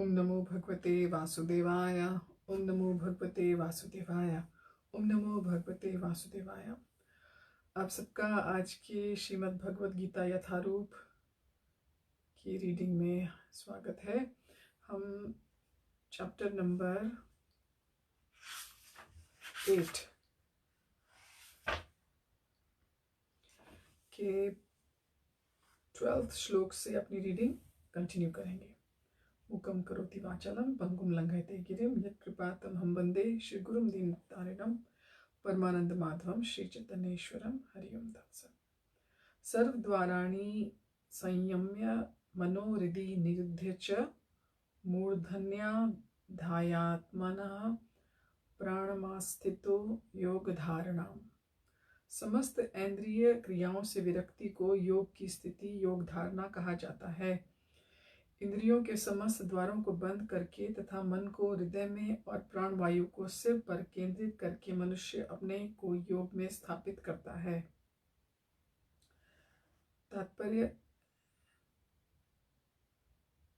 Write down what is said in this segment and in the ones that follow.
ओम नमो भगवते वासुदेवाय। ओम नमो भगवते वासुदेवाय। ओम नमो भगवते वासुदेवाय। आप सबका आज की श्रीमद् भगवद गीता यथारूप की रीडिंग में स्वागत है। हम चैप्टर नंबर 8 के 12th श्लोक से अपनी रीडिंग कंटिन्यू करेंगे। मुकम करोति वाचालं पंगुम लंघयते गिरिम यत्कृपातमहं वन्दे श्री गुरुं दीनतारिणं परमानंद माधवम श्री चैतन्येश्वरम हरिओम तत्सत्। सर्वद्वाराणि संयम्य मनोहृदि निरुध्य च मूर्धन्याधायात्मनः प्राणमास्थितो योगधारणाम्। समस्त इंद्रिय क्रियाओं से विरक्ति को योग की स्थिति योग धारणा कहा जाता है। इंद्रियों के समस्त द्वारों को बंद करके तथा मन को हृदय में और प्राणवायु को सिर पर केंद्रित करके मनुष्य अपने को योग में स्थापित करता है। तात्पर्य,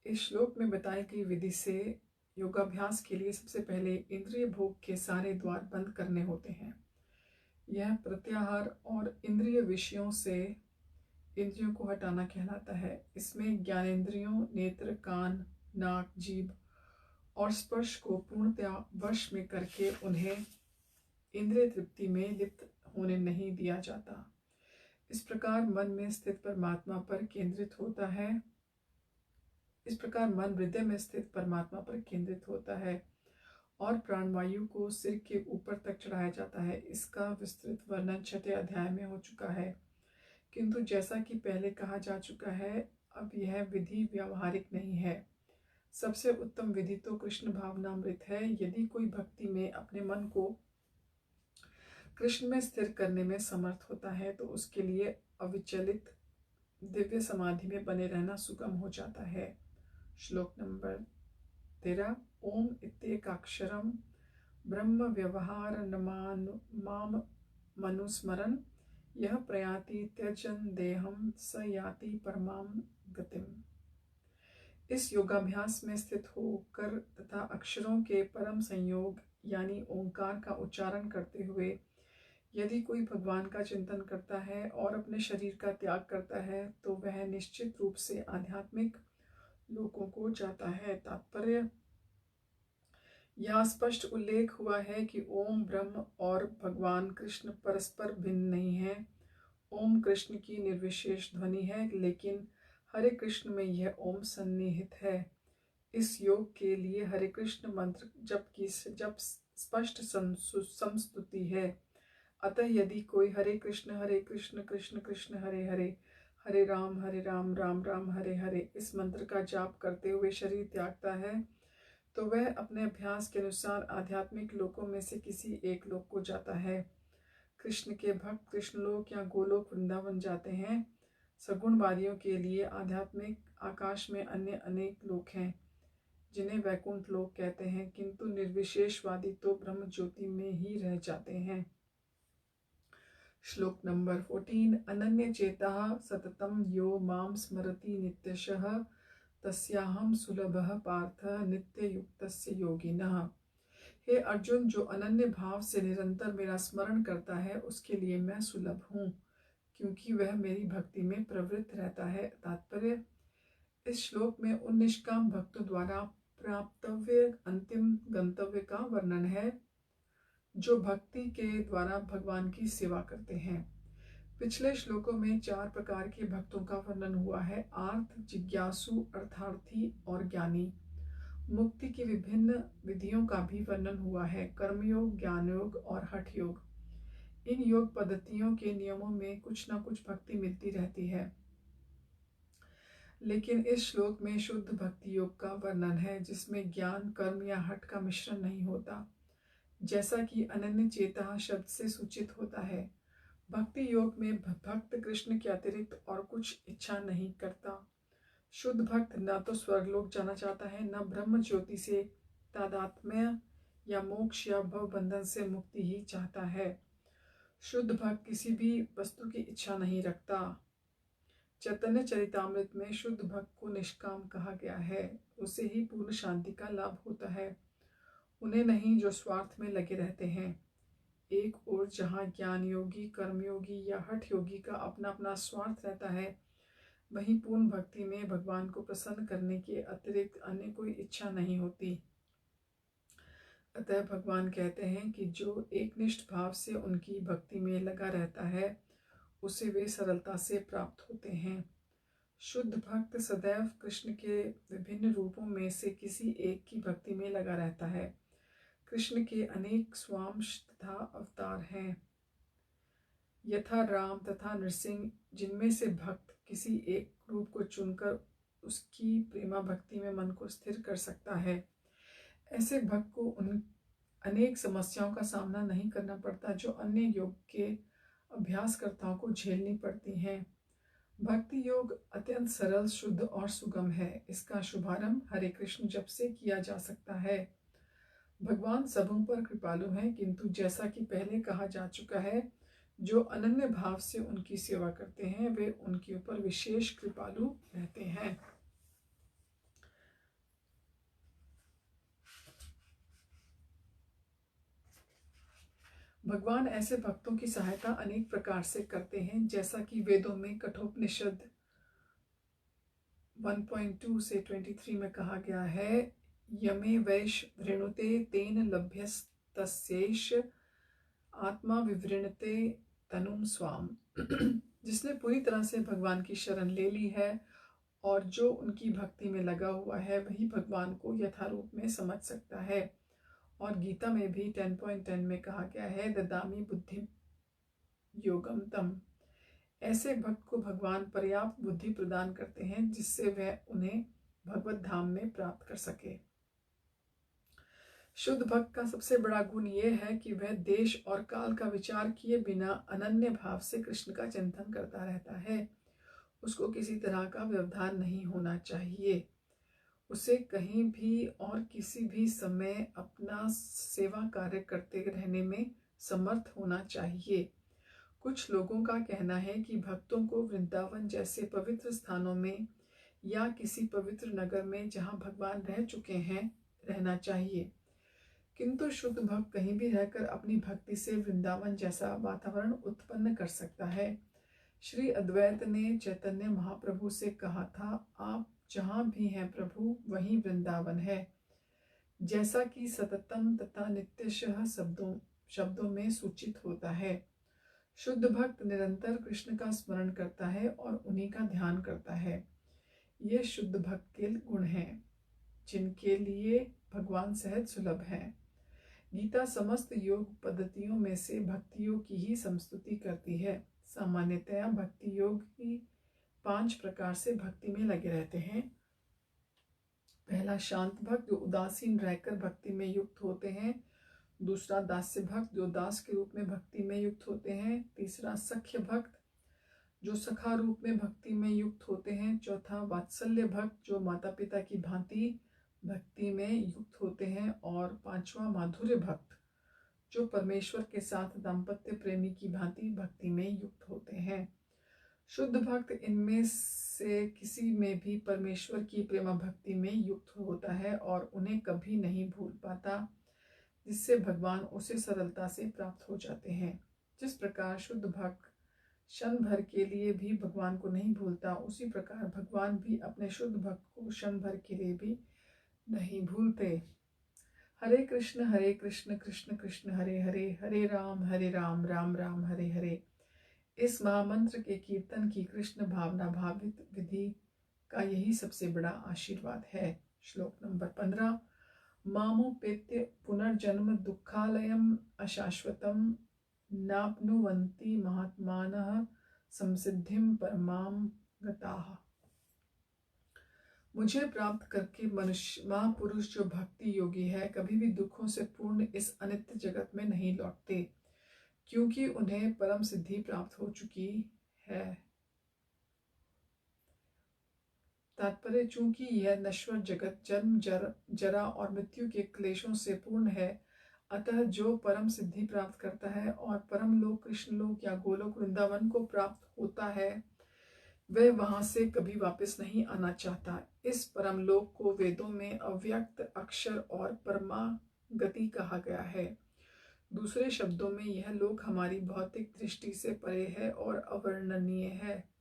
इस श्लोक में बताई गई विधि से योगाभ्यास के लिए सबसे पहले इंद्रिय भोग के सारे द्वार बंद करने होते हैं। यह प्रत्याहार और इंद्रिय विषयों से इंद्रियों को हटाना कहलाता है। इसमें ज्ञानेंद्रियों नेत्र कान नाक जीभ और स्पर्श को पूर्णतया वश में करके उन्हें इंद्रिय तृप्ति में लिप्त होने नहीं दिया जाता। इस प्रकार मन में स्थित परमात्मा पर केंद्रित होता है। इस प्रकार मन हृदय में स्थित परमात्मा पर केंद्रित होता है और प्राणवायु को सिर के ऊपर तक चढ़ाया जाता है। इसका विस्तृत वर्णन 6वें अध्याय में हो चुका है, किंतु जैसा कि पहले कहा जा चुका है, अब यह विधि व्यावहारिक नहीं है। सबसे उत्तम विधि तो कृष्ण भावनामृत है। यदि कोई भक्ति में अपने मन को कृष्ण में स्थिर करने में समर्थ होता है तो उसके लिए अविचलित दिव्य समाधि में बने रहना सुगम हो जाता है। श्लोक नंबर 13। ओम इत्येकाक्षरम ब्रह्म व्यवहार माम मनुस्मरन् यह प्रयाति त्यजन देहम स याति परमाम गतिम। इस योगाभ्यास में स्थित होकर तथा अक्षरों के परम संयोग यानी ओंकार का उच्चारण करते हुए यदि कोई भगवान का चिंतन करता है और अपने शरीर का त्याग करता है तो वह निश्चित रूप से आध्यात्मिक लोकों को जाता है। तात्पर्य, यहाँ स्पष्ट उल्लेख हुआ है कि ओम ब्रह्म और भगवान कृष्ण परस्पर भिन्न नहीं है। ओम कृष्ण की निर्विशेष ध्वनि है, लेकिन हरे कृष्ण में यह ओम सन्निहित है। इस योग के लिए हरे कृष्ण मंत्र जब स्पष्ट समस्तुति है। अतः यदि कोई हरे कृष्ण कृष्ण कृष्ण हरे हरे हरे राम राम राम हरे हरे इस मंत्र का जाप करते हुए शरीर त्यागता है तो वह अपने अभ्यास के अनुसार आध्यात्मिक लोकों में से किसी एक लोक को जाता है। कृष्ण के भक्त कृष्णलोक या गोलोक वृंदावन जाते हैं। सगुणवादियों के लिए आध्यात्मिक आकाश में अन्य अनेक लोक हैं जिन्हें वैकुंठ लोक कहते हैं, किंतु निर्विशेषवादी तो ब्रह्म ज्योति में ही रह जाते हैं। श्लोक नंबर 14। अनन्य चेतः सततम यो माम स्मरति नित्यशः तस्याहम सुलभः पार्थ नित्य युक्तस्य योगिनः। हे अर्जुन, जो अनन्य भाव से निरंतर मेरा स्मरण करता है उसके लिए मैं सुलभ हूँ, क्योंकि वह मेरी भक्ति में प्रवृत्त रहता है। तात्पर्य, इस श्लोक में उन निष्काम भक्तों द्वारा प्राप्तव्य अंतिम गंतव्य का वर्णन है जो भक्ति के द्वारा भगवान की सेवा करते हैं। पिछले श्लोकों में 4 प्रकार के भक्तों का वर्णन हुआ है: आर्त, जिज्ञासु, अर्थार्थी और ज्ञानी। मुक्ति की विभिन्न विधियों का भी वर्णन हुआ है: कर्मयोग, ज्ञान योग और हठ योग। इन योग पद्धतियों के नियमों में कुछ न कुछ भक्ति मिलती रहती है, लेकिन इस श्लोक में शुद्ध भक्ति योग का वर्णन है जिसमें ज्ञान, कर्म या हठ का मिश्रण नहीं होता, जैसा कि अनन्य चेतः शब्द से सूचित होता है। भक्ति योग में भक्त कृष्ण के अतिरिक्त और कुछ इच्छा नहीं करता। शुद्ध भक्त न तो स्वर्गलोक जाना चाहता है, न ब्रह्म ज्योति से तादात्म्य या मोक्ष या भव बंधन से मुक्ति ही चाहता है। शुद्ध भक्त किसी भी वस्तु की इच्छा नहीं रखता, चैतन्य चरितामृत में शुद्ध भक्त को निष्काम कहा गया है। उसे ही पूर्ण शांति का लाभ होता है, उन्हें नहीं जो स्वार्थ में लगे रहते हैं। एक ओर जहाँ ज्ञान योगी, कर्मयोगी या हठ योगी का अपना अपना स्वार्थ रहता है, वहीं पूर्ण भक्ति में भगवान को प्रसन्न करने के अतिरिक्त अन्य कोई इच्छा नहीं होती। अतः भगवान कहते हैं कि जो एकनिष्ठ भाव से उनकी भक्ति में लगा रहता है, उसे वे सरलता से प्राप्त होते हैं। शुद्ध भक्त सदैव कृष्ण के विभिन्न रूपों में से किसी एक की भक्ति में लगा रहता है। कृष्ण के अनेक स्वांश तथा अवतार हैं, यथा राम तथा नरसिंह, जिनमें से भक्त किसी एक रूप को चुनकर उसकी प्रेमा भक्ति में मन को स्थिर कर सकता है। ऐसे भक्त को उन अनेक समस्याओं का सामना नहीं करना पड़ता जो अन्य योग के अभ्यासकर्ताओं को झेलनी पड़ती हैं। भक्ति योग अत्यंत सरल, शुद्ध और सुगम है। इसका शुभारंभ हरे कृष्ण जप से किया जा सकता है। भगवान सबों पर कृपालु हैं, किंतु जैसा कि पहले कहा जा चुका है, जो अनन्य भाव से उनकी सेवा करते हैं वे उनके ऊपर विशेष कृपालु रहते हैं। भगवान ऐसे भक्तों की सहायता अनेक प्रकार से करते हैं, जैसा कि वेदों में कठोपनिषद 1.2 से 23 में कहा गया है, यमे वैश वृणुते तेन लभ्यस्तस्यैष आत्मा विवृणते तनुम स्वाम। जिसने पूरी तरह से भगवान की शरण ले ली है और जो उनकी भक्ति में लगा हुआ है, वही भगवान को यथारूप में समझ सकता है। और गीता में भी 10.10 में कहा गया है, ददामि बुद्धि योगम तम। ऐसे भक्त को भगवान पर्याप्त बुद्धि प्रदान करते हैं, जिससे वह उन्हें भगवत धाम में प्राप्त कर सके। शुद्ध भक्त का सबसे बड़ा गुण यह है कि वह देश और काल का विचार किए बिना अनन्य भाव से कृष्ण का चिंतन करता रहता है। उसको किसी तरह का व्यवधान नहीं होना चाहिए। उसे कहीं भी और किसी भी समय अपना सेवा कार्य करते रहने में समर्थ होना चाहिए। कुछ लोगों का कहना है कि भक्तों को वृंदावन जैसे पवित्र स्थानों में या किसी पवित्र नगर में जहाँ भगवान रह चुके हैं रहना चाहिए, किंतु शुद्ध भक्त कहीं भी रहकर अपनी भक्ति से वृंदावन जैसा वातावरण उत्पन्न कर सकता है। श्री अद्वैत ने चैतन्य महाप्रभु से कहा था, आप जहाँ भी हैं प्रभु, वहीं वृंदावन है, जैसा कि सततम तथा नित्यशः शब्दों में सूचित होता है। शुद्ध भक्त निरंतर कृष्ण का स्मरण करता है और उन्हीं का ध्यान करता है। ये शुद्ध भक्त के गुण हैं, जिनके लिए भगवान सहज सुलभ हैं। गीता समस्त योग पद्धतियों में से भक्ति योग की ही संस्तुति करती है। सामान्यतया भक्ति योग की 5 प्रकार से भक्ति में लगे रहते हैं। पहला शांत भक्त, जो उदासीन रहकर भक्ति में युक्त होते हैं। दूसरा दास्य भक्त, जो दास के रूप में भक्ति में युक्त होते हैं। तीसरा सख्य भक्त, जो सखा रूप में भक्ति में युक्त होते हैं। चौथा वात्सल्य भक्त, जो माता पिता की भांति भक्ति में युक्त होते हैं। और पांचवा माधुर्य भक्त, जो परमेश्वर के साथ दाम्पत्य प्रेमी की भांति भक्ति में युक्त होते हैं। शुद्ध भक्त इनमें से किसी में भी परमेश्वर की प्रेमा भक्ति में युक्त होता है और उन्हें कभी नहीं भूल पाता, जिससे भगवान उसे सरलता से प्राप्त हो जाते हैं। जिस प्रकार शुद्ध भक्त क्षण भर के लिए भी भगवान को नहीं भूलता, उसी प्रकार भगवान भी अपने शुद्ध भक्त को क्षण भर के लिए भी नहीं भूलते। हरे कृष्ण कृष्ण कृष्ण हरे हरे, हरे राम राम राम हरे हरे। इस महामंत्र के कीर्तन की कृष्ण भावना भावित विधि का यही सबसे बड़ा आशीर्वाद है। श्लोक नंबर 15। मामुपेत्य पुनर्जन्म दुःखालयम् अशाश्वतं नाप्नुवन्ति महात्मानः संसिद्धिं परमां गताः। मुझे प्राप्त करके मनुष्य महापुरुष जो भक्ति योगी है, कभी भी दुखों से पूर्ण इस अनित्य जगत में नहीं लौटते, क्योंकि उन्हें परम सिद्धि प्राप्त हो चुकी है। तात्पर्य, चूंकि यह नश्वर जगत जन्म जरा और मृत्यु के क्लेशों से पूर्ण है, अतः जो परम सिद्धि प्राप्त करता है और परम लोक कृष्ण लोक या गोलोक वृंदावन को प्राप्त होता है, वह वहां से कभी वापस नहीं आना चाहता। इस परमलोक को वेदों में अव्यक्त अक्षर और परमागति कहा गया है। दूसरे शब्दों में यह लोक हमारी भौतिक दृष्टि से परे है और अवर्णनीय है,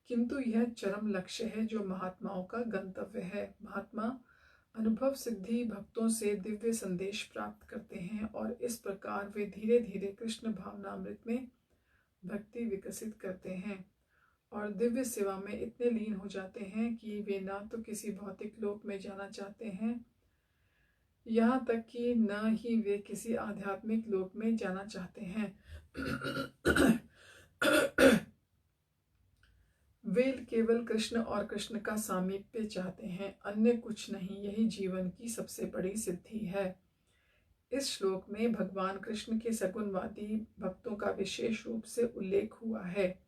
किंतु यह चरम लक्ष्य है जो महात्माओं का गंतव्य है। महात्मा अनुभव सिद्धि भक्तों से दिव्य संदेश प्राप्त करते हैं और इस प्रकार वे धीरे धीरे कृष्ण भावनामृत में भक्ति विकसित करते हैं और दिव्य सेवा में इतने लीन हो जाते हैं कि वे ना तो किसी भौतिक लोक में जाना चाहते हैं, यहाँ तक कि न ही वे किसी आध्यात्मिक लोक में जाना चाहते हैं। वे केवल कृष्ण और कृष्ण का सामीप्य चाहते हैं, अन्य कुछ नहीं। यही जीवन की सबसे बड़ी सिद्धि है। इस श्लोक में भगवान कृष्ण के सगुणवादी भक्तों का विशेष रूप से उल्लेख हुआ है।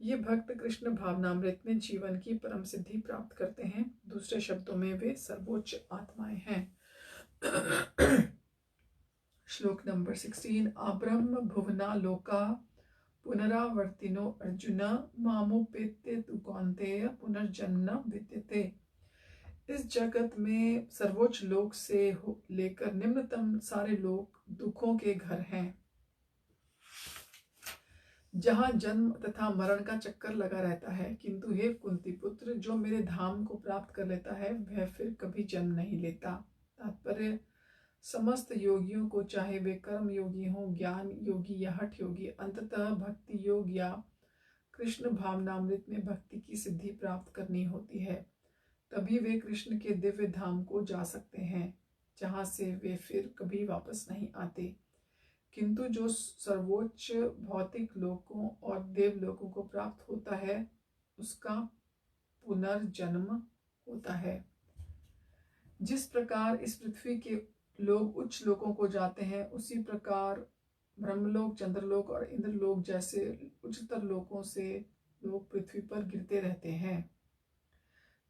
ये भक्त कृष्ण भावनामृत में जीवन की परम सिद्धि प्राप्त करते हैं। दूसरे शब्दों में वे सर्वोच्च आत्माएं हैं। श्लोक नंबर 16। आब्रह्म भुवना लोका पुनरावर्तिनो अर्जुन मामुपेत्य तु कौन्तेय पुनर्जन्म विद्यते। इस जगत में सर्वोच्च लोक से लेकर निम्नतम सारे लोक दुखों के घर हैं, जहाँ जन्म तथा मरण का चक्कर लगा रहता है। किंतु हे कुंती पुत्र, जो मेरे धाम को प्राप्त कर लेता है वह फिर कभी जन्म नहीं लेता। तात्पर्य, समस्त योगियों को, चाहे वे कर्म योगी हों, ज्ञान योगी या हठ योगी, अंततः भक्ति योग या कृष्ण भावनामृत में भक्ति की सिद्धि प्राप्त करनी होती है। तभी वे कृष्ण के दिव्य धाम को जा सकते हैं, जहाँ से वे फिर कभी वापस नहीं आते। किंतु जो सर्वोच्च भौतिक लोकों और देवलोकों को प्राप्त होता है, उसका पुनर्जन्म होता है। जिस प्रकार इस पृथ्वी के लोग उच्च लोकों को जाते हैं, उसी प्रकार ब्रह्मलोक, चंद्रलोक और इंद्रलोक जैसे उच्चतर लोकों से लोग पृथ्वी पर गिरते रहते हैं।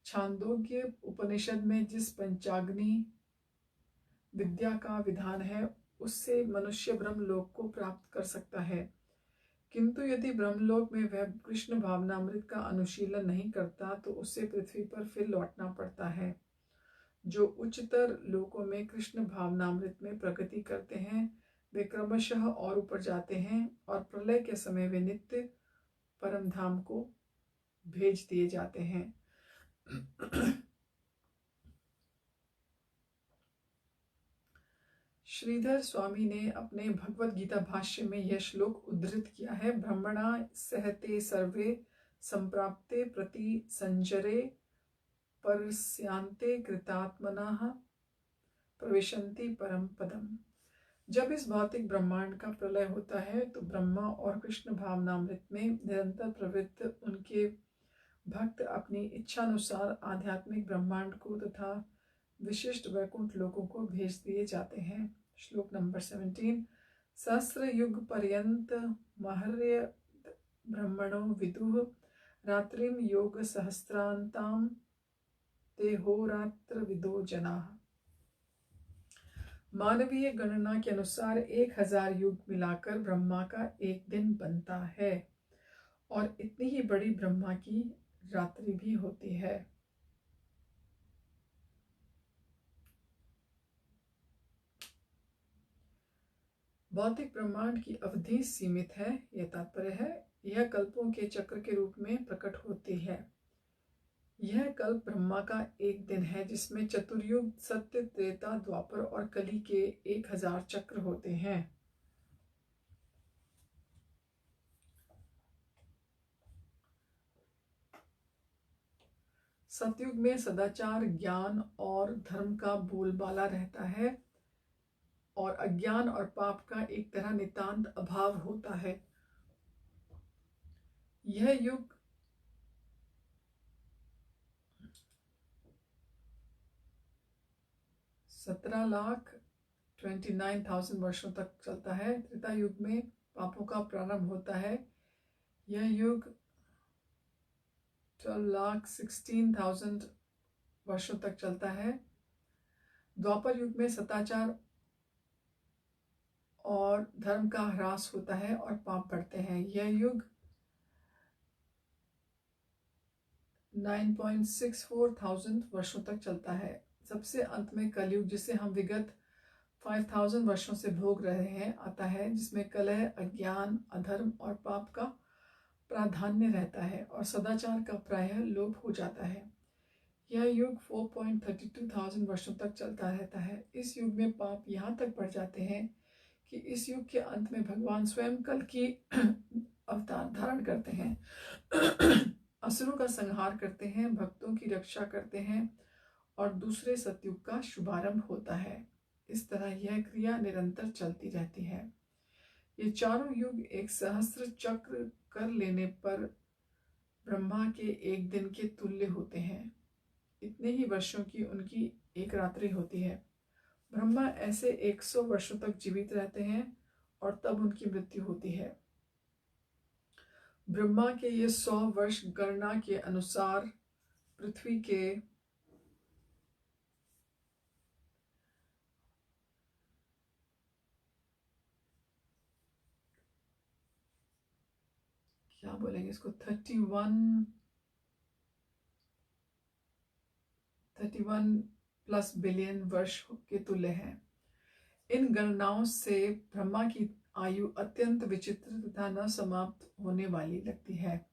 छांदोग्य उपनिषद में जिस पंचाग्नि विद्या का विधान है, उससे मनुष्य ब्रह्मलोक को प्राप्त कर सकता है। किंतु यदि ब्रह्मलोक में वह कृष्ण भावनामृत का अनुशीलन नहीं करता, तो उसे पृथ्वी पर फिर लौटना पड़ता है। जो उच्चतर लोकों में कृष्ण भावनामृत में प्रगति करते हैं, वे क्रमशः और ऊपर जाते हैं और प्रलय के समय वे नित्य परम धाम को भेज दिए जाते हैं। श्रीधर स्वामी ने अपने भगवद गीता भाष्य में यह श्लोक उद्धृत किया है। ब्रह्मणा सहते सर्वे संप्राप्ते प्रति संजरे परस्यांते कृतात्मनाः प्रविशन्ति परम पदम। जब इस भौतिक ब्रह्मांड का प्रलय होता है, तो ब्रह्मा और कृष्ण भावनामृत में निरंतर प्रवृत्त उनके भक्त अपनी इच्छानुसार आध्यात्मिक ब्रह्मांड को तथा विशिष्ट वैकुंठ लोकों को भेज दिए जाते हैं। श्लोक नंबर 17। सहस्र युग पर्यंत महर्य ब्रह्मणो विदुः रात्रिम योग सहस्रांताम तेहोरात्र विदो जनाः। मानवीय गणना के अनुसार 1000 युग मिलाकर ब्रह्मा का एक दिन बनता है, और इतनी ही बड़ी ब्रह्मा की रात्रि भी होती है। भौतिक ब्रह्मांड की अवधि सीमित है, यह तात्पर्य है। यह कल्पों के चक्र के रूप में प्रकट होती है। यह कल्प ब्रह्मा का एक दिन है, जिसमें चतुर्युग, सत्य, त्रेता, द्वापर और कली के 1000 चक्र होते हैं। सतयुग में सदाचार, ज्ञान और धर्म का बोलबाला रहता है, और अज्ञान और पाप का एक तरह नितांत अभाव होता है। यह युग 17,29,000 वर्षों तक चलता है। त्रेता युग में पापों का प्रारंभ होता है। यह युग 12,16,000 वर्षों तक चलता है। द्वापर युग में सदाचार और धर्म का ह्रास होता है और पाप बढ़ते हैं। यह युग 9.64 थाउजेंड वर्षों तक चलता है। सबसे अंत में कलयुग, जिसे हम विगत 5000 वर्षों से भोग रहे हैं, आता है, जिसमें कलह, अज्ञान, अधर्म और पाप का प्राधान्य रहता है और सदाचार का प्रायः लोप हो जाता है। यह युग 4.32 थाउजेंड वर्षों तक चलता रहता है। इस युग में पाप यहाँ तक बढ़ जाते हैं कि इस युग के अंत में भगवान स्वयं कल की अवतार धारण करते हैं, असुरों का संहार करते हैं, भक्तों की रक्षा करते हैं और दूसरे सतयुग का शुभारंभ होता है। इस तरह यह क्रिया निरंतर चलती रहती है। ये चारों युग एक सहस्त्र चक्र कर लेने पर ब्रह्मा के एक दिन के तुल्य होते हैं। इतने ही वर्षों की उनकी एक रात्रि होती है। ब्रह्मा ऐसे 100 वर्षों तक जीवित रहते हैं और तब उनकी मृत्यु होती है। ब्रह्मा के ये 100 वर्ष गणना के अनुसार पृथ्वी के क्या बोलेंगे इसको 31 प्लस बिलियन वर्ष के तुल्य हैं। इन गणनाओं से ब्रह्मा की आयु अत्यंत विचित्र तथा न समाप्त होने वाली लगती है,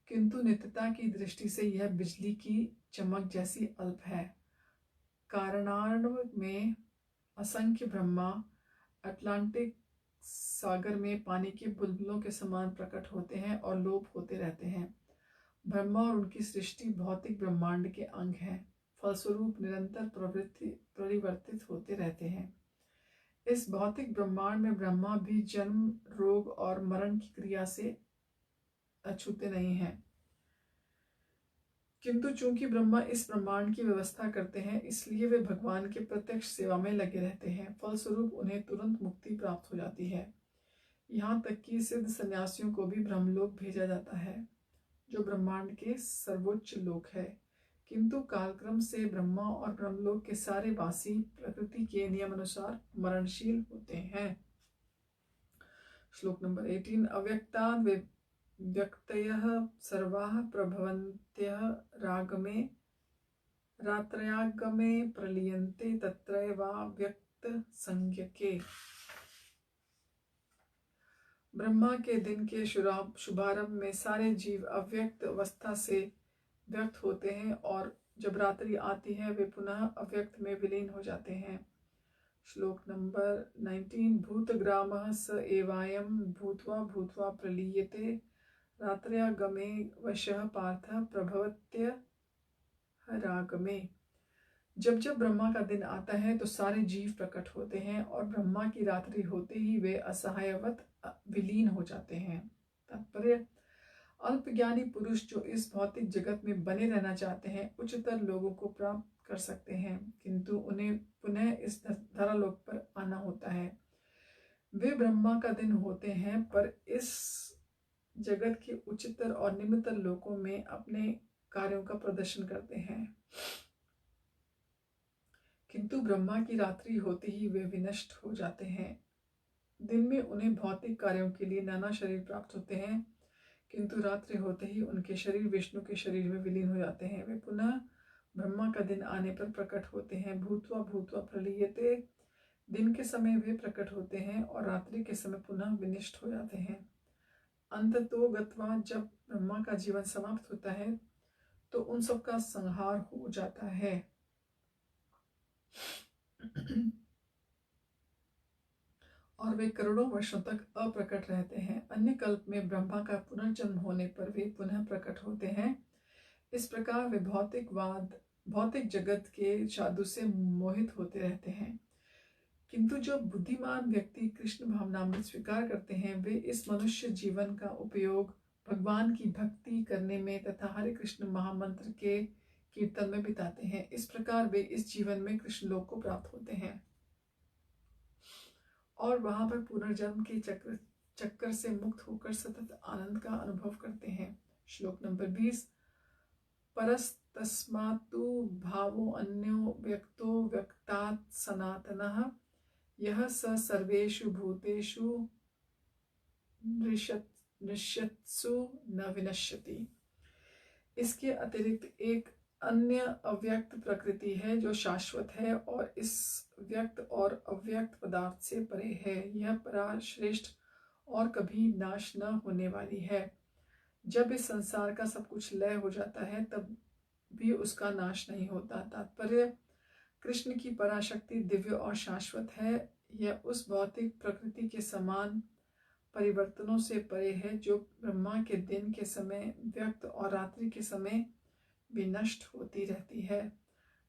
किंतु नित्यता की दृष्टि से यह बिजली की चमक जैसी अल्प है। कारणार्णव में असंख्य ब्रह्मा अटलांटिक सागर में पानी के बुलबुलों के समान प्रकट होते हैं और लोप होते रहते हैं। ब्रह्मा और उनकी सृष्टि भौतिक ब्रह्मांड के अंग हैं, फलस्वरूप निरंतर परिवर्तित होते रहते हैं। इस भौतिक ब्रह्मांड में ब्रह्मा भी जन्म, रोग और मरण की क्रिया से अछूते नहीं हैं, किंतु चूंकि ब्रह्मा इस ब्रह्मांड की व्यवस्था करते हैं, इसलिए वे भगवान के प्रत्यक्ष सेवा में लगे रहते हैं। फलस्वरूप उन्हें तुरंत मुक्ति प्राप्त हो जाती है। यहाँ तक कि सिद्ध सन्यासियों को भी ब्रह्मलोक भेजा जाता है, जो ब्रह्मांड के सर्वोच्च लोक है। किंतु कालक्रम से ब्रह्मा और ब्रह्मलोक के सारे वासी प्रकृति के नियम अनुसार मरणशील होते हैं। श्लोक नंबर 18। अव्यक्ताद् व्यक्तयः सर्वाः प्रभवन्त्यः रागमे रात्रयागमे प्रलीयन्ते तत्रैवाव्यक्त संज्ञके। ब्रह्मा के दिन के शुभारंभ में सारे जीव अव्यक्त अवस्था से व्यक्त होते हैं और जब रात्रि आती है वे पुनः अव्यक्त में विलीन हो जाते हैं। श्लोक नंबर 19। भूतग्रामः स एवायं भूत्वा भूत्वा प्रलीयते रात्रयागमे वशः पार्थः प्रभवत्यः रागमे। जब जब ब्रह्मा का दिन आता है तो सारे जीव प्रकट होते हैं और ब्रह्मा की रात्रि होते ही वे असहायवत विलीन हो जाते हैं। तात्पर्य, अल्पज्ञानी पुरुष जो इस भौतिक जगत में बने रहना चाहते हैं उच्चतर लोगों को प्राप्त कर सकते हैं, किंतु उन्हें पुनः इस धरालोक पर आना होता है। वे ब्रह्मा का दिन होते हैं पर इस जगत के उच्चतर और निम्नतर लोकों में अपने कार्यों का प्रदर्शन करते हैं, किंतु ब्रह्मा की रात्रि होते ही वे विनष्ट हो जाते हैं। दिन में उन्हें भौतिक कार्यों के लिए नाना शरीर प्राप्त होते हैं, किंतु रात्रि होते ही उनके शरीर विष्णु के शरीर में विलीन हो जाते हैं। वे पुनः ब्रह्मा का दिन आने पर प्रकट होते हैं। भूत्वा भूत्वा प्रलीयते, दिन के समय वे प्रकट होते हैं और रात्रि के समय पुनः विनष्ट हो जाते हैं। अंततो गत्वा जब ब्रह्मा का जीवन समाप्त होता है तो उन सब का संहार हो जाता है। और वे करोड़ों वर्षों तक अप्रकट रहते हैं। अन्य कल्प में ब्रह्मा का पुनर्जन्म होने पर वे पुनः प्रकट होते हैं। इस प्रकार वे भौतिक जगत के जादू से मोहित होते रहते हैं। किंतु जो बुद्धिमान व्यक्ति कृष्ण भावनामृत स्वीकार करते हैं वे इस मनुष्य जीवन का उपयोग भगवान की भक्ति करने में तथा हरे कृष्ण महामंत्र के कीर्तन में बिताते हैं। इस प्रकार वे इस जीवन में कृष्ण लोक को प्राप्त होते हैं और वहां पर पुनर्जन्म के चक्कर से मुक्त होकर सतत आनंद का अनुभव करते हैं। श्लोक नंबर 20। परस्तस्मात्तु भावो अन्यो व्यक्तो व्यक्तात् सनातनः यह स सर्वेषु भूतेषु नृष्यत्सु न विनश्यति। इसके अतिरिक्त एक अन्य अव्यक्त प्रकृति है जो शाश्वत है और इस व्यक्त और अव्यक्त पदार्थ से परे है। यह पराश्रेष्ठ और कभी नाश न होने वाली है। जब इस संसार का सब कुछ लय हो जाता है तब भी उसका नाश नहीं होता। तात्पर्य, कृष्ण की पराशक्ति दिव्य और शाश्वत है। यह उस भौतिक प्रकृति के समान परिवर्तनों से परे है जो ब्रह्मा के दिन के समय व्यक्त और रात्रि के समय भी नष्ट होती रहती है।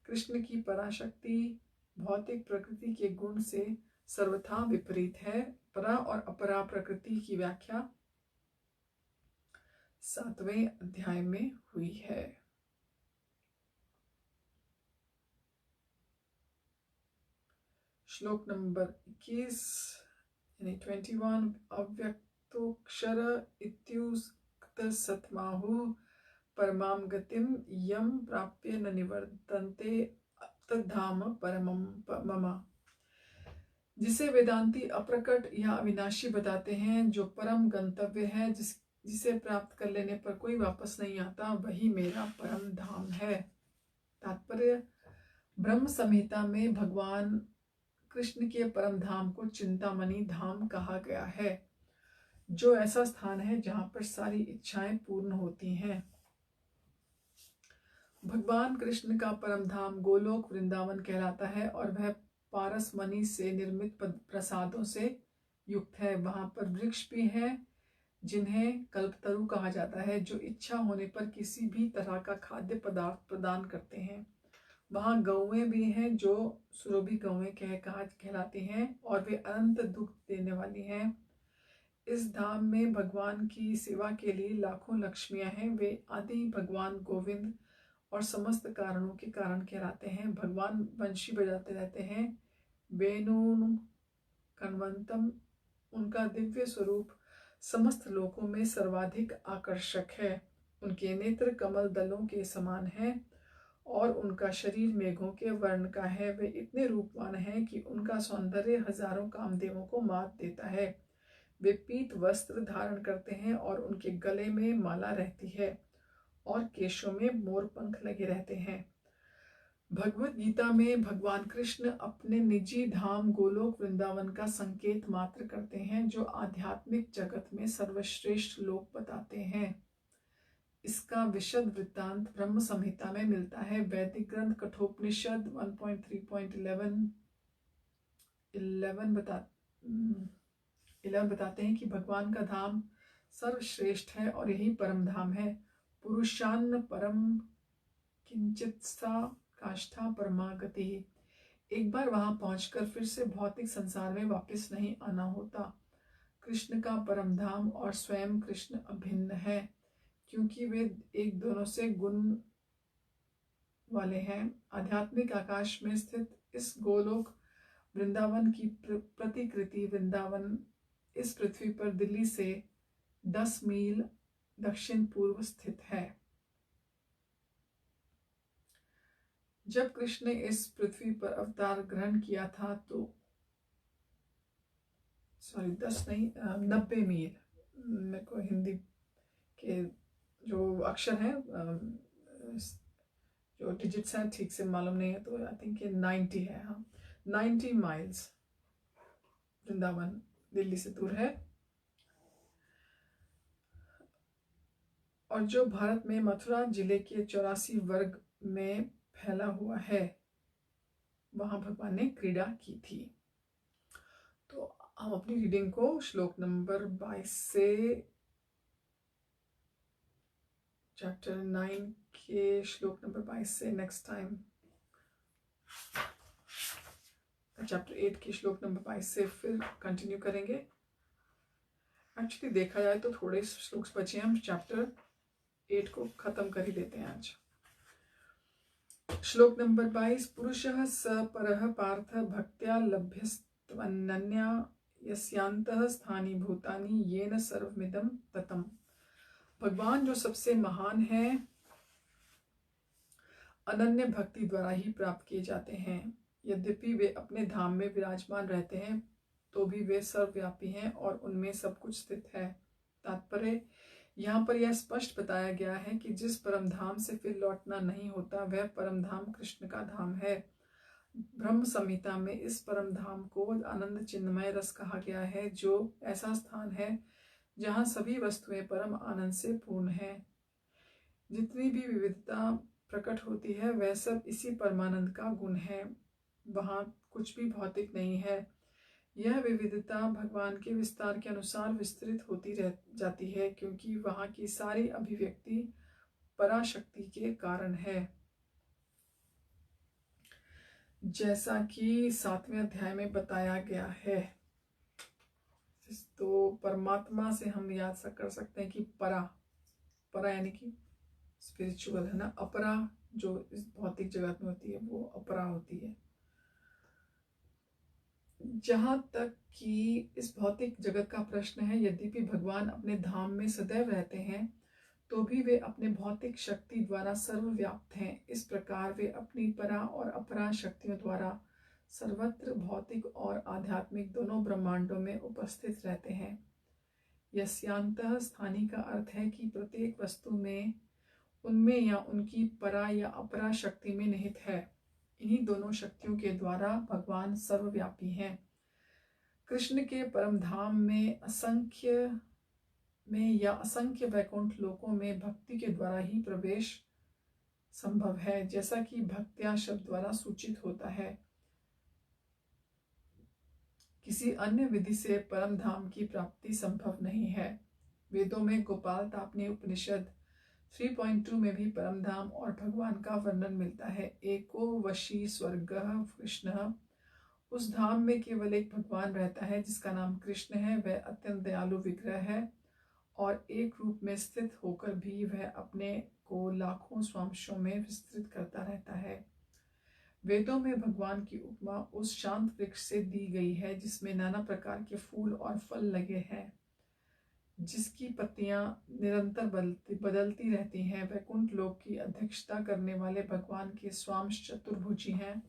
कृष्ण की पराशक्ति भौतिक प्रकृति के गुण से सर्वथा विपरीत है। परा और अपरा प्रकृति की व्याख्या 7वें अध्याय में हुई है। श्लोक नंबर 21 यानी 21। अव्यक्तोक्षर इत्युक्त सतमाहु परमां गतिम यम प्राप्य न निवर्तन्ते तद्धाम परमं मम। जिसे वेदांती अप्रकट या अविनाशी बताते हैं, जो परम गंतव्य है, जिसे प्राप्त कर लेने पर कोई वापस नहीं आता, वही मेरा परम धाम है। तात्पर्य, ब्रह्म संहिता में भगवान कृष्ण के परम धाम को चिंतामणि धाम कहा गया है, जो ऐसा स्थान है जहां पर सारी इच्छाएं पूर्ण होती हैं। भगवान कृष्ण का परम धाम गोलोक वृंदावन कहलाता है और वह पारस मणि से निर्मित प्रसादों से युक्त है। वहां पर वृक्ष भी है जिन्हें कल्पतरु कहा जाता है, जो इच्छा होने पर किसी भी तरह का खाद्य पदार्थ प्रदान करते हैं। वहाँ गौएं भी हैं जो सुरभि गौएं कहलाती हैं और वे अनंत दुख देने वाली हैं। इस धाम में भगवान की सेवा के लिए लाखों लक्ष्मियां हैं। वे आदि भगवान गोविंद और समस्त कारणों के कारण कहलाते हैं। भगवान बंशी बजाते रहते हैं। वेणुन कन्वंतम, उनका दिव्य स्वरूप समस्त लोकों में सर्वाधिक आकर्षक है। उनके नेत्र कमल दलों के समान हैं और उनका शरीर मेघों के वर्ण का है। वे इतने रूपवान हैं कि उनका सौंदर्य हजारों कामदेवों को मात देता है। वे पीत वस्त्र धारण करते हैं और उनके गले में माला रहती है और केशों में मोर पंख लगे रहते हैं। भगवत गीता में भगवान कृष्ण अपने निजी धाम गोलोक वृंदावन का संकेत मात्र करते हैं, जो आध्यात्मिक जगत में सर्वश्रेष्ठ लोक बताते हैं। इसका विशद वृत्तांत ब्रह्म संहिता में मिलता है। वैदिक ग्रंथ कठोपनिषद 1.3.11 बताते हैं कि भगवान का धाम सर्वश्रेष्ठ है और यही परम धाम है। पुरुषान्न परम किंचित सा काष्ठा परमागति। एक बार वहां पहुंचकर फिर से भौतिक संसार में वापस नहीं आना होता। कृष्ण का परम धाम और स्वयं कृष्ण अभिन्न है, क्योंकि वे एक दोनों से गुण वाले हैं। आध्यात्मिक आकाश में स्थित इस गोलोक वृंदावन की प्रतिकृति वृंदावन इस पृथ्वी पर दिल्ली से 10 मील दक्षिण पूर्व स्थित है। जब कृष्ण ने इस पृथ्वी पर अवतार ग्रहण किया था तो 90 मील, मेरे को हिंदी के जो अक्षर हैं, जो डिजिट्स हैं ठीक से मालूम नहीं है, तो आई थिंक ये 90 है। हाँ, 90 माइल्स वृंदावन दिल्ली से दूर है। और जो भारत में मथुरा जिले के 84 वर्ग में फैला हुआ है, वहां भगवान ने क्रीड़ा की थी। तो हम अपनी रीडिंग को श्लोक नंबर 22 से चैप्टर 9 के श्लोक नंबर 22 से नेक्स्ट टाइम चैप्टर 8 के श्लोक नंबर 22 से फिर कंटिन्यू करेंगे। एक्चुअली देखा जाए तो थोड़े श्लोक बचे हैं, हम चैप्टर 8 को खत्म कर ही देते हैं आज। श्लोक नंबर 22। पुरुषः स परः पार्थ भक्त्या लभ्यस्त्वनन्या यस्यान्तः स्थानि भूतानि येन सर्वमिदं ततम्। भगवान जो सबसे महान है, अनन्य भक्ति द्वारा ही प्राप्त किए जाते हैं। यद्यपि वे अपने धाम में विराजमान रहते हैं तो भी वे सर्वव्यापी हैं और उनमें सब कुछ स्थित है। तात्पर्य, यहाँ पर यह स्पष्ट बताया गया है कि जिस परम धाम से फिर लौटना नहीं होता वह परम धाम कृष्ण का धाम है। ब्रह्म संहिता में इस परम धाम को आनंद चिन्मय रस कहा गया है, जो ऐसा स्थान है जहाँ सभी वस्तुएं परम आनंद से पूर्ण है। जितनी भी विविधता प्रकट होती है वह सब इसी परमानंद का गुण है। वहाँ कुछ भी भौतिक नहीं है। यह विविधता भगवान के विस्तार के अनुसार विस्तृत होती रह जाती है, क्योंकि वहाँ की सारी अभिव्यक्ति पराशक्ति के कारण है। जैसा कि 7वें अध्याय में बताया गया है, तो परमात्मा से हम याद कर सकते हैं कि परा यानी कि स्पिरिचुअल है ना, अपरा जो इस भौतिक जगत में होती है वो अपरा होती है। जहाँ तक कि इस भौतिक जगत का प्रश्न है, यद्यपि भगवान अपने धाम में सदैव रहते हैं तो भी वे अपने भौतिक शक्ति द्वारा सर्वव्याप्त हैं। इस प्रकार वे अपनी परा और अपरा शक्तियों द्वारा सर्वत्र भौतिक और आध्यात्मिक दोनों ब्रह्मांडों में उपस्थित रहते हैं। यस्यांतः स्थानी का अर्थ है कि प्रत्येक वस्तु में उनमें या उनकी परा या अपरा शक्ति में निहित है। इन्हीं दोनों शक्तियों के द्वारा भगवान सर्वव्यापी हैं। कृष्ण के परम धाम में असंख्य वैकुंठ लोकों में भक्ति के द्वारा ही प्रवेश संभव है, जैसा कि भक्त्या शब्द द्वारा सूचित होता है। किसी अन्य विधि से परम धाम की प्राप्ति संभव नहीं है। वेदों में गोपाल तापनी उपनिषद 3.2 में भी परम धाम और भगवान का वर्णन मिलता है। एको वशी स्वर्गः कृष्ण, उस धाम में केवल एक भगवान रहता है जिसका नाम कृष्ण है। वह अत्यंत दयालु विग्रह है और एक रूप में स्थित होकर भी वह अपने को लाखों स्वांशों में विस्तृत करता रहता है। वेदों में भगवान की उपमा उस शांत वृक्ष से दी गई है जिसमें नाना प्रकार के फूल और फल लगे हैं, जिसकी पत्तियां निरंतर बदलती रहती हैं। वैकुंठ लोक की अध्यक्षता करने वाले भगवान के स्वांश चतुर्भुजी हैं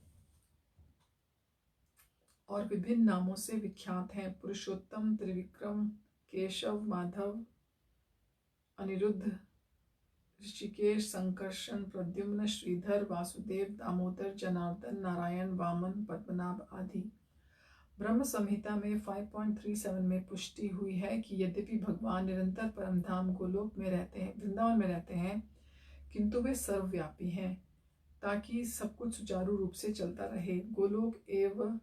और विभिन्न नामों से विख्यात हैं। पुरुषोत्तम, त्रिविक्रम, केशव, माधव, अनिरुद्ध, ऋषिकेश, संकर्षण, प्रद्युम्न, श्रीधर, वासुदेव, दामोदर, जनार्दन, नारायण, वामन, पद्मनाभ आदि। ब्रह्म संहिता में 5.37 में पुष्टि हुई है कि यद्यपि भगवान निरंतर परमधाम गोलोक में रहते हैं, वृंदावन में रहते हैं, किंतु वे सर्वव्यापी हैं ताकि सब कुछ सुचारू रूप से चलता रहे। गोलोक एवं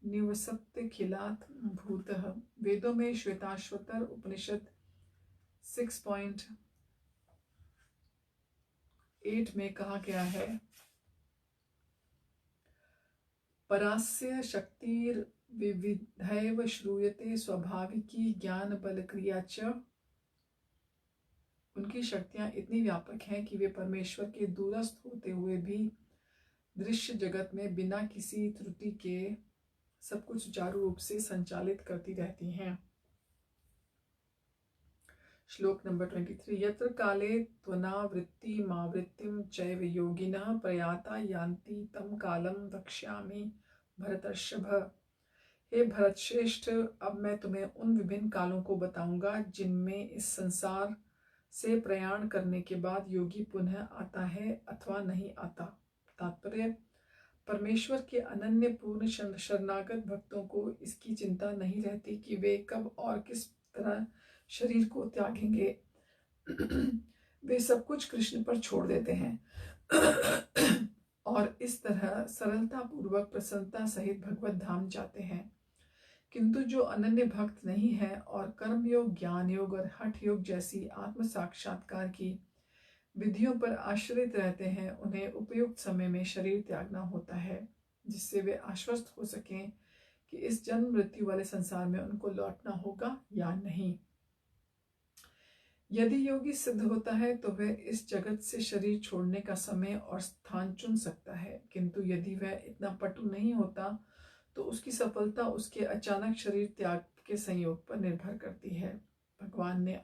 निवसत्य खिलात भूतः। वेदों में श्वेताश्वतर उपनिषद 6.8 में कहा गया है, परास्य शक्तिर विविधैव श्रूयते स्वाभाविकी ज्ञान बल क्रिया च। उनकी शक्तियां इतनी व्यापक हैं कि वे परमेश्वर के दूरस्थ होते हुए भी दृश्य जगत में बिना किसी त्रुटि के सब कुछ सुचारू रूप से संचालित करती रहती हैं। श्लोक नंबर 23। यत्र काले त्वनावृत्ति मावृत्तिम चैव योगिनः प्रयाता यान्ति तम कालम वक्ष्यामि भरतर्षभ। हे भरत श्रेष्ठ, अब मैं तुम्हें उन विभिन्न कालों को बताऊंगा जिनमें इस संसार से प्रयाण करने के बाद योगी पुनः आता है अथवा नहीं आता। तात्पर्य, परमेश्वर के अनन्य पूर्ण शरणागत भक्तों को इसकी चिंता नहीं रहती कि वे कब और किस तरह शरीर को त्यागेंगे। वे सब कुछ कृष्ण पर छोड़ देते हैं और इस तरह सरलता पूर्वक प्रसन्नता सहित भगवत धाम जाते हैं। किंतु जो अनन्य भक्त नहीं है और कर्म योग, ज्ञान योग और हठ योग जैसी आत्म साक्षात्कार की विधियों पर आश्रित रहते हैं, उन्हें उपयुक्त समय में शरीर त्यागना होता है, जिससे वे आश्वस्त हो सकें कि इस जन्म मृत्यु वाले संसार में उनको लौटना होगा या नहीं। यदि योगी सिद्ध होता है तो वह इस जगत से शरीर छोड़ने का समय और स्थान चुन सकता है, किंतु यदि वह इतना पटु नहीं होता तो उसकी सफलता उसके अचानक शरीर त्याग के संयोग पर निर्भर करती है। भगवान ने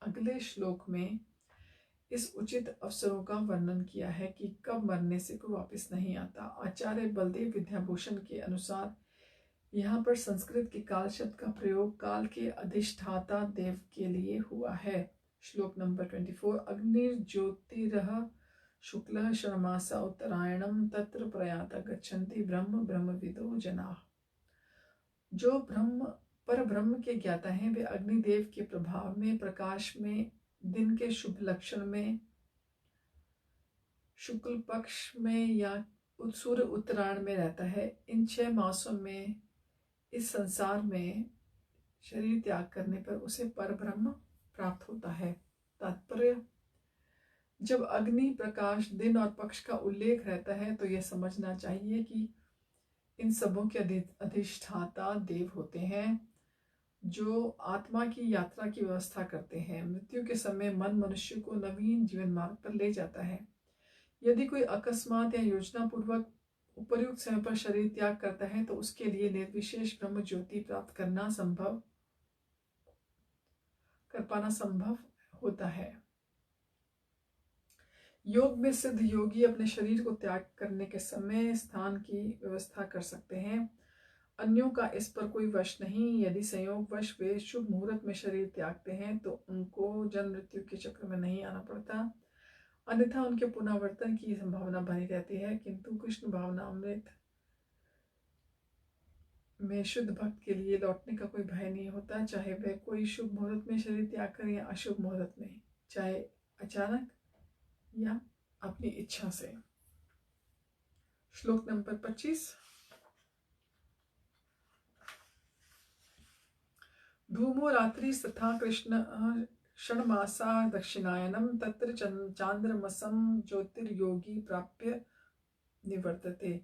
अगले श्लोक में इस उचित अवसरों का वर्णन किया है कि कब मरने से कोई वापस नहीं आता। आचार्य बलदेव विद्याभूषण के अनुसार यहाँ पर संस्कृत के काल शब्द का प्रयोग काल के अधिष्ठाता देव के लिए हुआ है। श्लोक नंबर 24। अग्निर्ज्योतिरः शुक्लः षण्मासा उत्तरायणम तत्र प्रयाता गच्छन्ति ब्रह्म ब्रह्मविदो जनाः। जो पर ब्रह्म के ज्ञाता हैं वे अग्निदेव के प्रभाव में, प्रकाश में, दिन के शुभ लक्षण में, शुक्ल पक्ष में या सूर्य उत्तरायण में रहता है। इन 6 मासों में इस संसार में शरीर त्याग करने पर उसे पर ब्रह्म प्राप्त होता है। तात्पर्य, जब अग्नि, प्रकाश, दिन और पक्ष का उल्लेख रहता है तो यह समझना चाहिए कि इन सबों के अधिष्ठाता देव होते हैं जो आत्मा की यात्रा की व्यवस्था करते हैं। मृत्यु के समय मन मनुष्य को नवीन जीवन मार्ग पर ले जाता है। यदि कोई अकस्मात या योजना पूर्वक उपयुक्त समय पर शरीर त्याग करता है तो उसके लिए निर्विशेष ब्रह्म ज्योति प्राप्त कर पाना संभव होता है। योग में सिद्ध योगी अपने शरीर को त्याग करने के समय स्थान की व्यवस्था कर सकते हैं। अन्यों का इस पर कोई वश नहीं। यदि संयोग वश वे शुभ मुहूर्त में शरीर त्यागते हैं तो उनको जन्म मृत्यु के चक्र में नहीं आना पड़ता, अन्यथा उनके पुनरावर्तन की संभावना बनी रहती है। किंतु कृष्ण भावनामृत में शुद्ध भक्त के लिए लौटने का कोई भय नहीं होता, चाहे वह कोई शुभ मुहूर्त में शरीर त्याग करे या अशुभ मुहूर्त में, चाहे अचानक या अपनी इच्छा से। श्लोक नंबर 25। धूमो रात्रि तथा कृष्ण षण्मासा दक्षिणायनम तत्र चांद्रमसम ज्योतिर्योगी प्राप्य निवर्तते।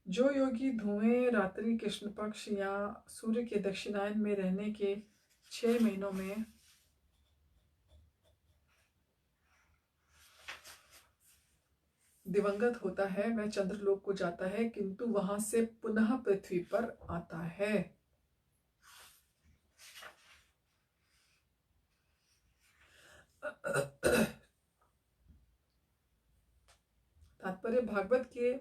जो योगी धुएं, रात्रि, कृष्ण पक्ष या सूर्य के दक्षिणायन में रहने के 6 महीनों में दिवंगत होता है वह चंद्रलोक को जाता है, किंतु वहां से पुनः पृथ्वी पर आता है। तात्पर्य, भागवत के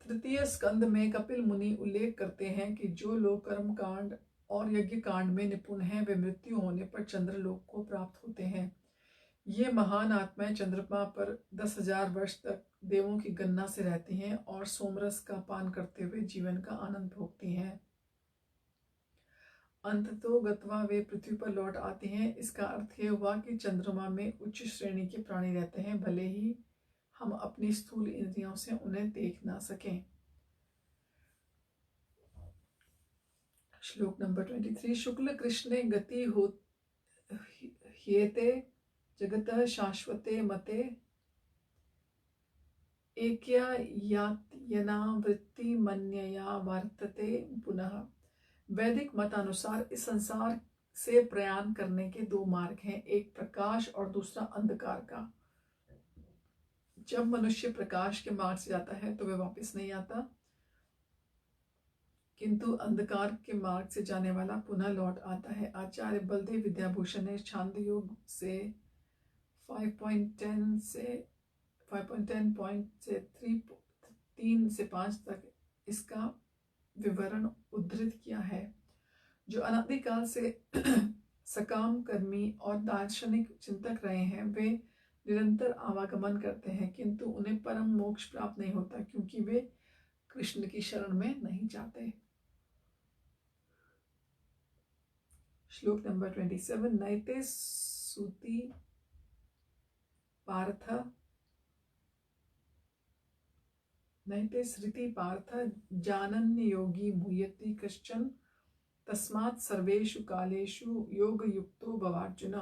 3 स्कंद में कपिल मुनि उल्लेख करते हैं कि जो लोग कर्म कांड और यज्ञ कांड में निपुण हैं वे मृत्यु होने पर चंद्रलोक को प्राप्त होते हैं। ये महान आत्माएं चंद्रमा पर 10,000 वर्ष तक देवों की गणना से रहती हैं और सोमरस का पान करते हुए जीवन का आनंद भोगती हैं। अंततो गत्वा वे पृथ्वी पर लौट आते हैं। इसका अर्थ यह हुआ कि चंद्रमा में उच्च श्रेणी के प्राणी रहते हैं, भले ही हम अपनी स्थूल इंद्रियों से उन्हें देख ना सकें। श्लोक नंबर 23। शुक्ल कृष्णे गति ह्येते जगतः शाश्वते मते एक्या यात्यनावृत्ति मन्यया वर्तते पुनः। वैदिक मतानुसार इस संसार से प्रयाण करने के 2 मार्ग हैं, एक प्रकाश और दूसरा अंधकार का। जब मनुष्य प्रकाश के मार्ग से जाता है तो वह वापस नहीं आता, किंतु अंधकार के मार्ग से जाने वाला पुनः लौट आता है। आचार्य बलदेव विद्याभूषण ने छांद योग से 5.10 से 3 से 5 तक इसका विवरण उद्धृत किया है। जो अनादिकाल से सकाम कर्मी और दार्शनिक चिंतक रहे हैं वे निरंतर आवागमन करते हैं, किंतु उन्हें परम मोक्ष प्राप्त नहीं होता क्योंकि वे कृष्ण की शरण में नहीं जाते। श्लोक नंबर 27। नैते सूति पार्थ नैते स्मृति पार्थ जानन्य योगी मुह्यति कश्चन तस्मात् सर्वेषु कालेषु योग युक्तो भवार्जुन।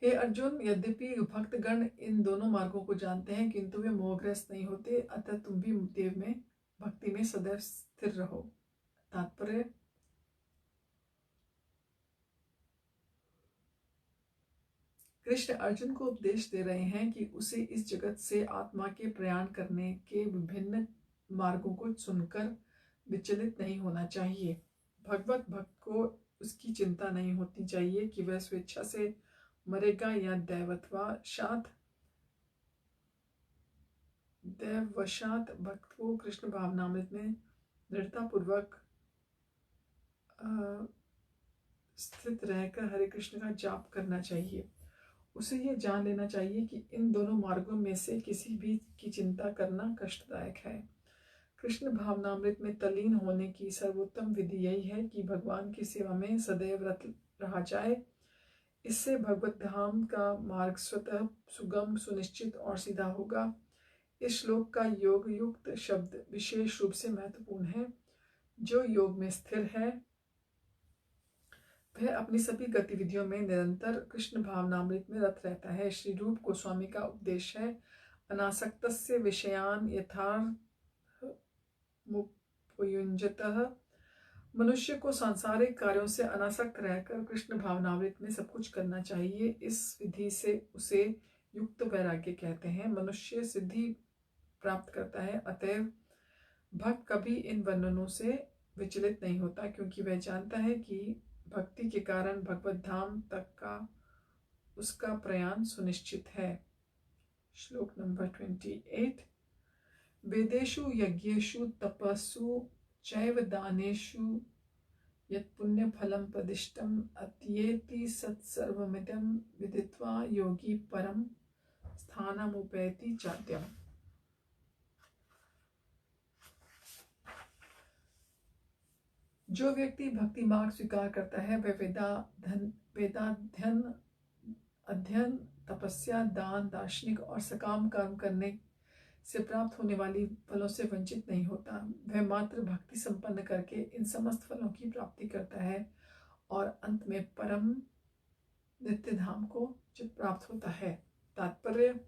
हे अर्जुन, यद्यपि भक्तगण इन दोनों मार्गों को जानते हैं किंतु वे मोहग्रस्त नहीं होते, अतः तुम भी देव में भक्ति में सदैव स्थिर रहो। तात्पर्य, कृष्ण अर्जुन को उपदेश दे रहे हैं कि उसे इस जगत से आत्मा के प्रयाण करने के विभिन्न मार्गों को सुनकर विचलित नहीं होना चाहिए। भगवत भक्त को उसकी चिंता नहीं होती चाहिए कि वह स्वेच्छा से मरेगा या दैववशात भक्त को कृष्ण भावनामृत में दृढ़ता पूर्वक स्थित रहकर हरे कृष्ण का जाप करना चाहिए। उसे यह जान लेना चाहिए कि इन दोनों मार्गों में से किसी भी की चिंता करना कष्टदायक है। कृष्ण भावनामृत में तल्लीन होने की सर्वोत्तम विधि यही है कि भगवान की सेवा में सदैव रत रहा जाए। इससे भगवत धाम का मार्ग स्वतः सुगम, सुनिश्चित और सीधा होगा। इस श्लोक का योग युक्त शब्द विशेष रूप से महत्वपूर्ण है। जो योग में स्थिर है वह अपनी सभी गतिविधियों में निरंतर कृष्ण भावनामृत में रत रहता है। श्री रूप गोस्वामी का उपदेश है, अनासक्तस्य विषयान यथार्थमुपयुञ्जतः। मनुष्य को सांसारिक कार्यों से अनासक्त रहकर कृष्ण भावनामृत में सब कुछ करना चाहिए। इस विधि से उसे युक्त वैराग्य कहते हैं। मनुष्य सिद्धि प्राप्त करता है, अतएव भक्त कभी इन वर्णनों से विचलित नहीं होता, क्योंकि वह जानता है कि भक्ति के कारण भगवत धाम तक का उसका प्रयाण सुनिश्चित है। श्लोक नंबर 28। वेदेषु यज्ञेषु तपस्सु चैव दानेषु यत् पुण्यफलं प्रदिष्टम् अत्येति सत्सर्वमिदं विदित्वा योगी परम स्थानमुपैति चाद्यम्। जो व्यक्ति भक्ति मार्ग स्वीकार करता है वह अध्ययन, तपस्या, दान, दार्शनिक और सकाम कर्म करने से प्राप्त होने वाली फलों से वंचित नहीं होता। वह मात्र भक्ति संपन्न करके इन समस्त फलों की प्राप्ति करता है और अंत में परम नित्य धाम को प्राप्त होता है। तात्पर्य,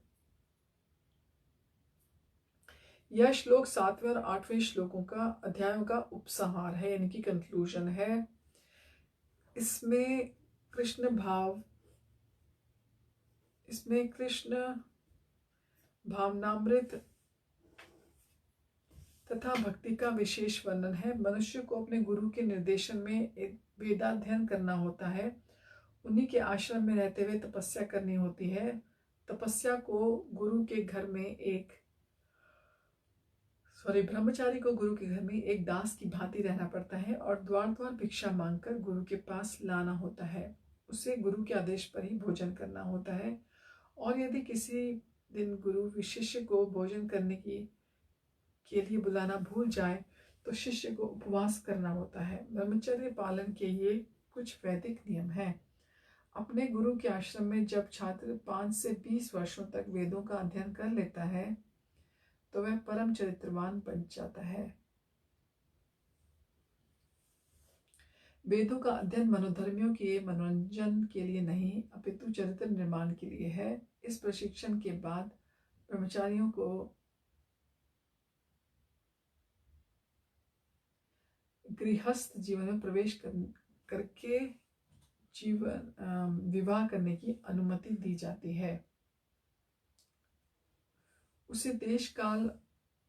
यह श्लोक 7वें और 8वें श्लोकों का अध्यायों का उपसंहार है, यानी कि कंक्लूजन है। इसमें कृष्ण भावनामृत तथा भक्ति का विशेष वर्णन है। मनुष्य को अपने गुरु के निर्देशन में वेदाध्ययन करना होता है। उन्हीं के आश्रम में रहते हुए तपस्या करनी होती है। तपस्या को गुरु के घर में ब्रह्मचारी को गुरु के घर में एक दास की भांति रहना पड़ता है और द्वार द्वार भिक्षा मांगकर गुरु के पास लाना होता है। उसे गुरु के आदेश पर ही भोजन करना होता है, और यदि किसी दिन गुरु शिष्य को भोजन करने के लिए बुलाना भूल जाए तो शिष्य को उपवास करना होता है। ब्रह्मचर्य पालन के ये कुछ वैदिक नियम हैं। अपने गुरु के आश्रम में जब छात्र 5 से 20 वर्षों तक वेदों का अध्ययन कर लेता है तो वह परम चरित्रवान बन जाता है। वेदों का अध्ययन मनोधर्मियों के मनोरंजन के लिए नहीं अपितु चरित्र निर्माण के लिए है। इस प्रशिक्षण के बाद ब्रह्मचारियों को गृहस्थ जीवन में प्रवेश करके विवाह करने की अनुमति दी जाती है। उसे देश, काल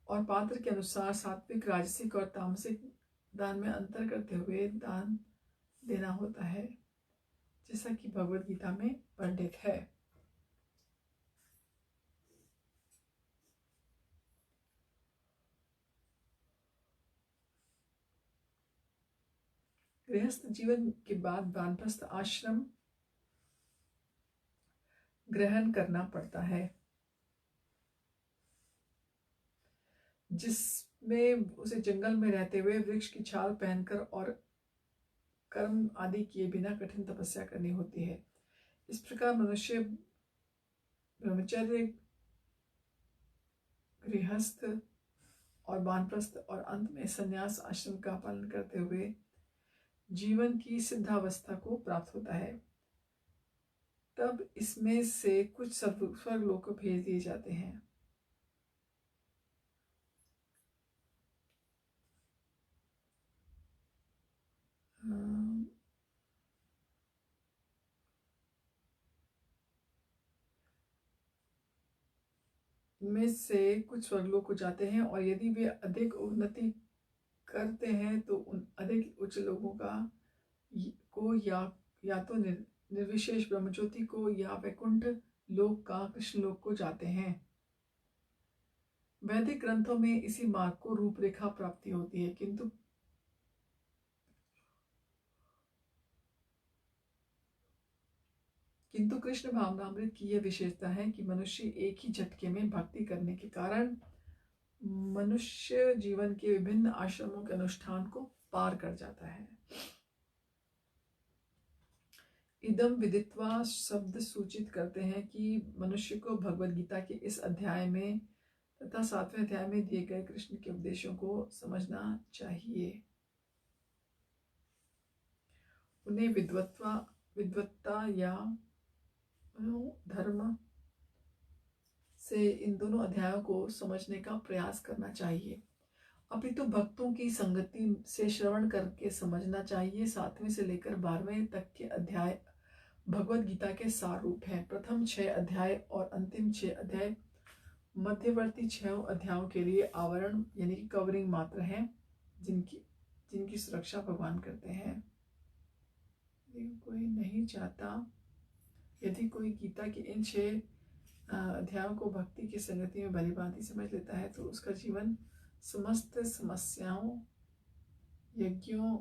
और पात्र के अनुसार सात्विक, राजसिक और तामसिक दान में अंतर करते हुए दान देना होता है, जैसा कि भगवद गीता में वर्णित है। गृहस्थ जीवन के बाद वानप्रस्थ आश्रम ग्रहण करना पड़ता है, जिसमें उसे जंगल में रहते हुए वृक्ष की छाल पहनकर और कर्म आदि किए बिना कठिन तपस्या करनी होती है। इस प्रकार मनुष्य ब्रह्मचर्य, गृहस्थ और वानप्रस्थ और अंत में संन्यास आश्रम का पालन करते हुए जीवन की सिद्धावस्था को प्राप्त होता है। तब इसमें से कुछ स्वर्गलोक को भेज दिए जाते हैं। में से कुछ स्वर्गलोक को जाते हैं, और यदि वे अधिक उन्नति करते हैं तो उन अधिक उच्च लोगों को या तो निर्विशेष ब्रह्मज्योति को या वैकुंठ लोक का कृष्ण लोक को जाते हैं। वैदिक ग्रंथों में इसी मार्ग को रूपरेखा प्राप्ति होती है, किंतु किंतु कृष्ण भावनामृत की यह विशेषता है कि मनुष्य एक ही झटके में भक्ति करने के कारण मनुष्य जीवन के विभिन्न आश्रमों के अनुष्ठान को पार कर जाता है। इदम विदित्वा शब्द सूचित करते हैं कि मनुष्य को भगवद गीता के इस अध्याय में तथा 7वें अध्याय में दिए गए कृष्ण के उपदेशों को समझना चाहिए। उन्हें विद्वत्ता या धर्म से इन दोनों अध्यायों को समझने का प्रयास करना चाहिए, अपितु भक्तों की संगति से श्रवण करके समझना चाहिए। 7वें से लेकर 12वें तक के अध्याय भगवद गीता के सार रूप हैं। प्रथम 6 अध्याय और अंतिम 6 अध्याय मध्यवर्ती 6 अध्यायों के लिए आवरण यानी कि कवरिंग मात्र हैं, जिनकी सुरक्षा भगवान करते हैं। कोई नहीं चाहता, यदि कोई गीता के इन 6 अध्यायों को भक्ति की संगति में भली भांति समझ लेता है तो उसका जीवन समस्त समस्याओं, यज्ञों,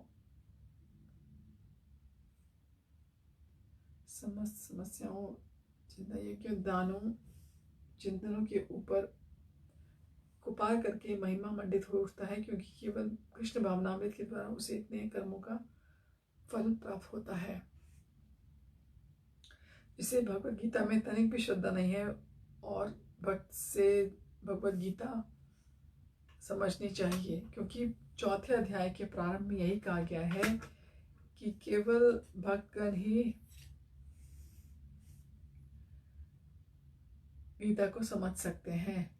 दानों, चिंतनों के ऊपर को पार करके महिमा मंडित हो उठता है, क्योंकि केवल कृष्ण भावनामृत के द्वारा उसे इतने कर्मों का फल प्राप्त होता है। इसे भगवद गीता में तनिक भी श्रद्धा नहीं है और भक्त से भगवद गीता समझनी चाहिए, क्योंकि 4थे अध्याय के प्रारंभ में यही कहा गया है कि केवल भक्तगण ही गीता को समझ सकते हैं।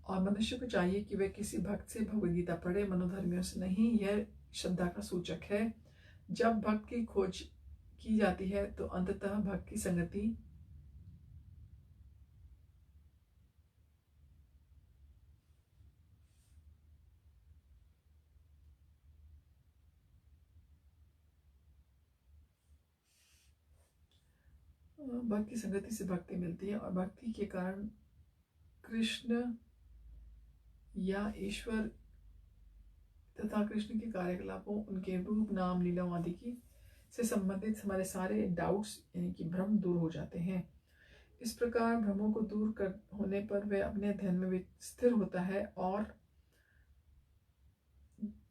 और मनुष्य को चाहिए कि वह किसी भक्त से भगवद गीता पढ़े, मनोधर्मियों से नहीं। यह श्रद्धा का सूचक है। जब भक्त की खोज की जाती है तो अंततः भक्त की संगति से भक्ति मिलती है और भक्ति के कारण कृष्ण या ईश्वर तथा कृष्ण के कार्यकलापों, उनके रूप, नाम, लीलाओं आदि की से संबंधित हमारे सारे डाउट्स यानी कि भ्रम दूर हो जाते हैं। इस प्रकार भ्रमों को दूर कर होने पर वह अपने ध्यान में स्थिर होता है और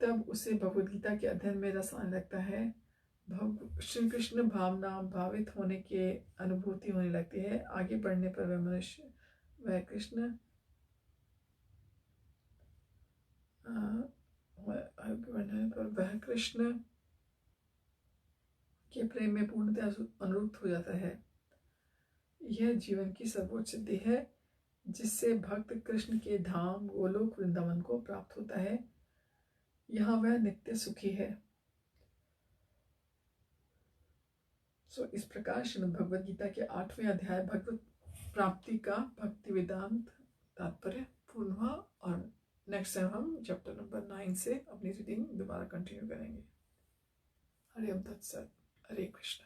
तब उसे भगवद गीता के अध्ययन में रस आने लगता है। श्री कृष्ण भावना भावित होने के अनुभूति होने लगती है। आगे बढ़ने पर वह कृष्ण के प्रेम में पूर्णतः अनुरक्त हो जाता है। यह जीवन की सर्वोच्च सिद्धि है जिससे भक्त कृष्ण के धाम गोलोक वृंदावन को प्राप्त होता है। यहाँ वह नित्य सुखी है। इस प्रकार श्रीमद् भगवद गीता के 8वें अध्याय भगवत प्राप्ति का भक्ति वेदांत तात्पर्य पूर्ण हुआ और नेक्स्ट टाइम हम चैप्टर नंबर 9 से अपनी रीडिंग दोबारा कंटिन्यू करेंगे। हरे तत्सत। हरे कृष्ण।